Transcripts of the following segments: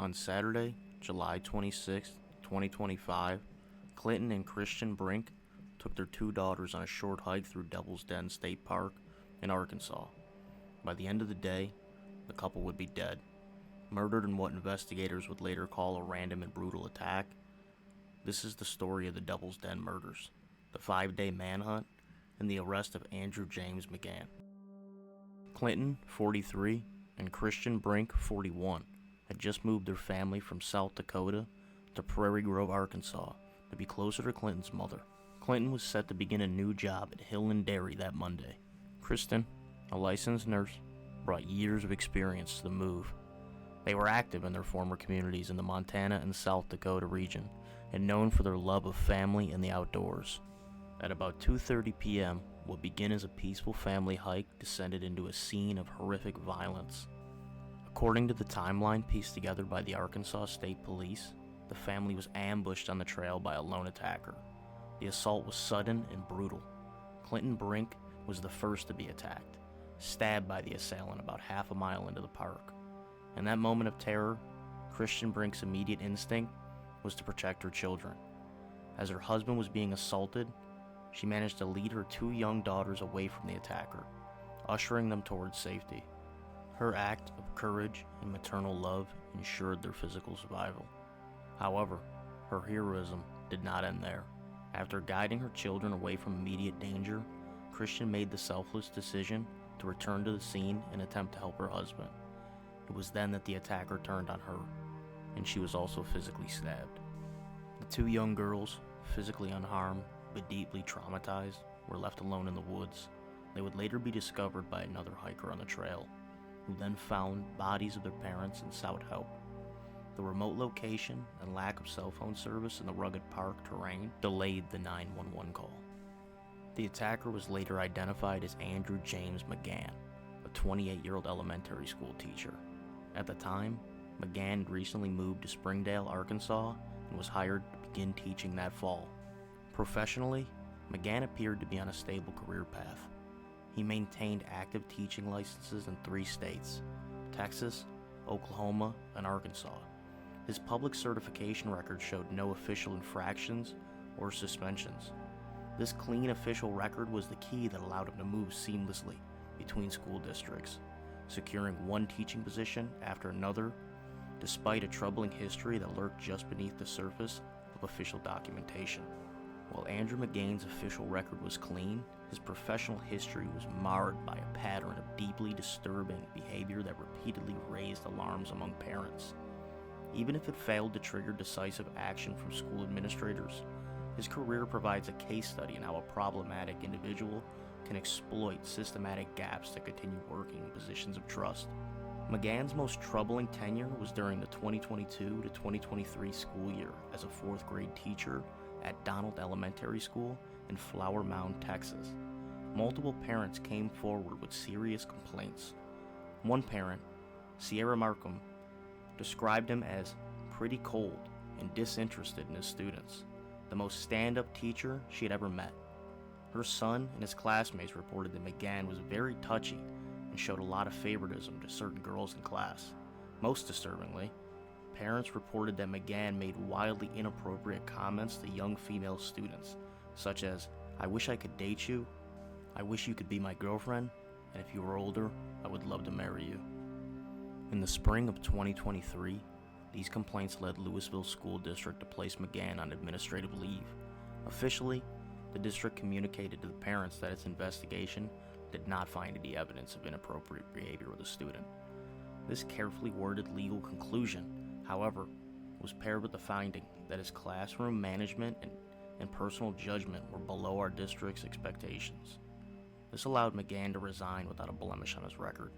On Saturday, July 26, 2025, Clinton and Christian Brink took their two daughters on a short hike through Devil's Den State Park in Arkansas. By the end of the day, the couple would be dead, murdered in what investigators would later call a random and brutal attack. This is the story of the Devil's Den murders, the 5-day manhunt, and the arrest of Andrew James McGann. Clinton, 43, and Christian Brink, 41, had just moved their family from South Dakota to Prairie Grove, Arkansas, to be closer to Clinton's mother. Clinton was set to begin a new job at Hill and Dairy that Monday. Kristen, a licensed nurse, brought years of experience to the move. They were active in their former communities in the Montana and South Dakota region, and known for their love of family and the outdoors. At about 2:30 p.m., what began as a peaceful family hike descended into a scene of horrific violence. According to the timeline pieced together by the Arkansas State Police, the family was ambushed on the trail by a lone attacker. The assault was sudden and brutal. Clinton Brink was the first to be attacked, stabbed by the assailant about half a mile into the park. In that moment of terror, Christian Brink's immediate instinct was to protect her children. As her husband was being assaulted, she managed to lead her two young daughters away from the attacker, ushering them towards safety. Her act of courage and maternal love ensured their physical survival. However, her heroism did not end there. After guiding her children away from immediate danger, Christian made the selfless decision to return to the scene and attempt to help her husband. It was then that the attacker turned on her, and she was also physically stabbed. The two young girls, physically unharmed but deeply traumatized, were left alone in the woods. They would later be discovered by another hiker on the trail, who then found bodies of their parents and sought help. The remote location and lack of cell phone service in the rugged park terrain delayed the 911 call. The attacker was later identified as Andrew James McGann, a 28-year-old elementary school teacher. At the time, McGann had recently moved to Springdale, Arkansas, and was hired to begin teaching that fall. Professionally, McGann appeared to be on a stable career path. He maintained active teaching licenses in 3 states: Texas, Oklahoma, and Arkansas. His public certification record showed no official infractions or suspensions. This clean official record was the key that allowed him to move seamlessly between school districts, securing one teaching position after another, despite a troubling history that lurked just beneath the surface of official documentation. While Andrew McGann's official record was clean, his professional history was marred by a pattern of deeply disturbing behavior that repeatedly raised alarms among parents. Even if it failed to trigger decisive action from school administrators, his career provides a case study in how a problematic individual can exploit systematic gaps to continue working in positions of trust. McGann's most troubling tenure was during the 2022 to 2023 school year as a 4th grade teacher at Donald Elementary School in Flower Mound, Texas. Multiple parents came forward with serious complaints. One parent, Sierra Markham, described him as pretty cold and disinterested in his students, the most stand-up teacher she had ever met. Her son and his classmates reported that McGann was very touchy and showed a lot of favoritism to certain girls in class. Most disturbingly, parents reported that McGann made wildly inappropriate comments to young female students, such as, "I wish I could date you," "I wish you could be my girlfriend," and "if you were older, I would love to marry you." In the spring of 2023, these complaints led Louisville School District to place McGann on administrative leave. Officially, the district communicated to the parents that its investigation did not find any evidence of inappropriate behavior with the student. This carefully worded legal conclusion, however, was paired with the finding that his classroom management and personal judgment were below our district's expectations. This allowed McGann to resign without a blemish on his record.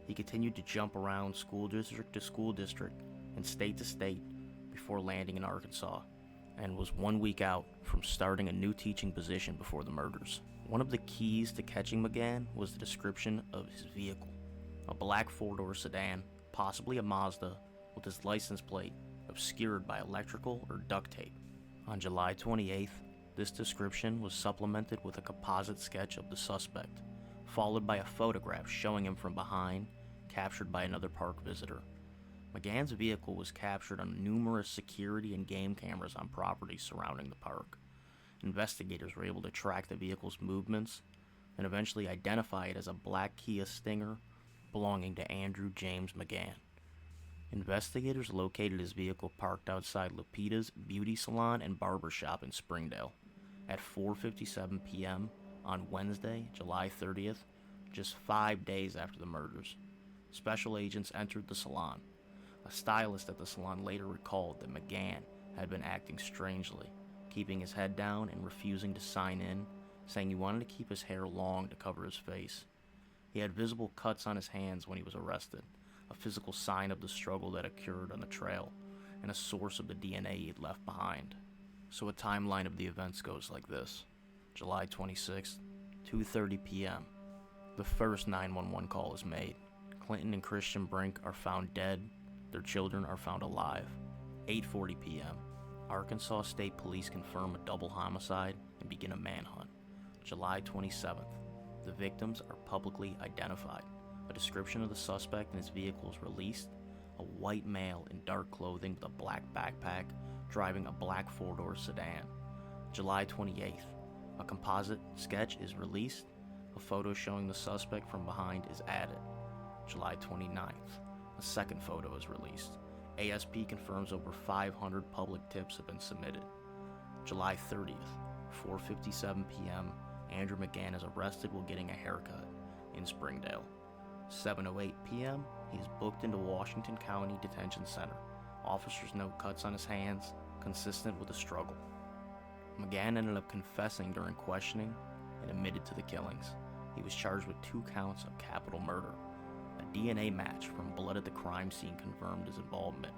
He continued to jump around school district to school district and state to state before landing in Arkansas, and was 1 week out from starting a new teaching position before the murders. One of the keys to catching McGann was the description of his vehicle: a black 4-door sedan, possibly a Mazda, with his license plate obscured by electrical or duct tape. On July 28th, this description was supplemented with a composite sketch of the suspect, followed by a photograph showing him from behind, captured by another park visitor. McGann's vehicle was captured on numerous security and game cameras on properties surrounding the park. Investigators were able to track the vehicle's movements and eventually identify it as a black Kia Stinger belonging to Andrew James McGann. Investigators located his vehicle parked outside Lupita's Beauty Salon and Barber Shop in Springdale at 4:57 p.m. on Wednesday, July 30th, just 5 days after the murders. Special agents entered the salon. A stylist at the salon later recalled that McGann had been acting strangely, keeping his head down and refusing to sign in, saying he wanted to keep his hair long to cover his face. He had visible cuts on his hands when he was arrested, a physical sign of the struggle that occurred on the trail, and a source of the DNA he had left behind. So a timeline of the events goes like this. July 26th, 2:30 p.m. The first 911 call is made. Clinton and Christian Brink are found dead. Their children are found alive. 8:40 p.m. Arkansas State Police confirm a double homicide and begin a manhunt. July 27th. The victims are publicly identified. A description of the suspect and his vehicle is released. A white male in dark clothing with a black backpack driving a black four-door sedan. July 28th. A composite sketch is released. A photo showing the suspect from behind is added. July 29th. A second photo is released. ASP confirms over 500 public tips have been submitted. July 30th, 4:57 p.m., Andrew McGann is arrested while getting a haircut in Springdale. 7:08 p.m., he is booked into Washington County Detention Center. Officers note cuts on his hands, consistent with a struggle. McGann ended up confessing during questioning and admitted to the killings. He was charged with 2 counts of capital murder. A DNA match from blood at the crime scene confirmed his involvement.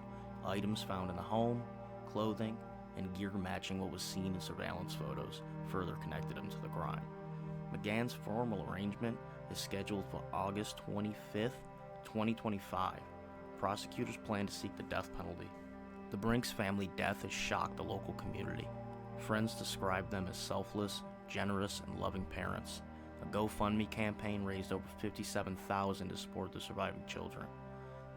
Items found in the home, clothing, and gear matching what was seen in surveillance photos further connected him to the crime. McGann's formal arraignment is scheduled for August 25th, 2025. Prosecutors plan to seek the death penalty. The Brinks family death has shocked the local community. Friends describe them as selfless, generous, and loving parents. A GoFundMe campaign raised over $57,000 to support the surviving children.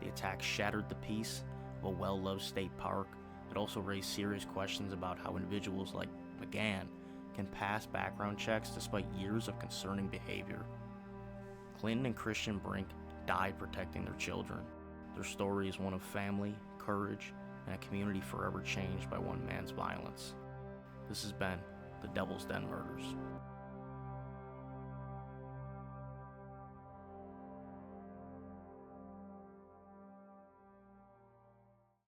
The attack shattered the peace of a well-loved state park. It also raised serious questions about how individuals like McGann can pass background checks despite years of concerning behavior. Clinton and Christian Brink died protecting their children. Their story is one of family, courage, and a community forever changed by one man's violence. This has been the Devil's Den Murders.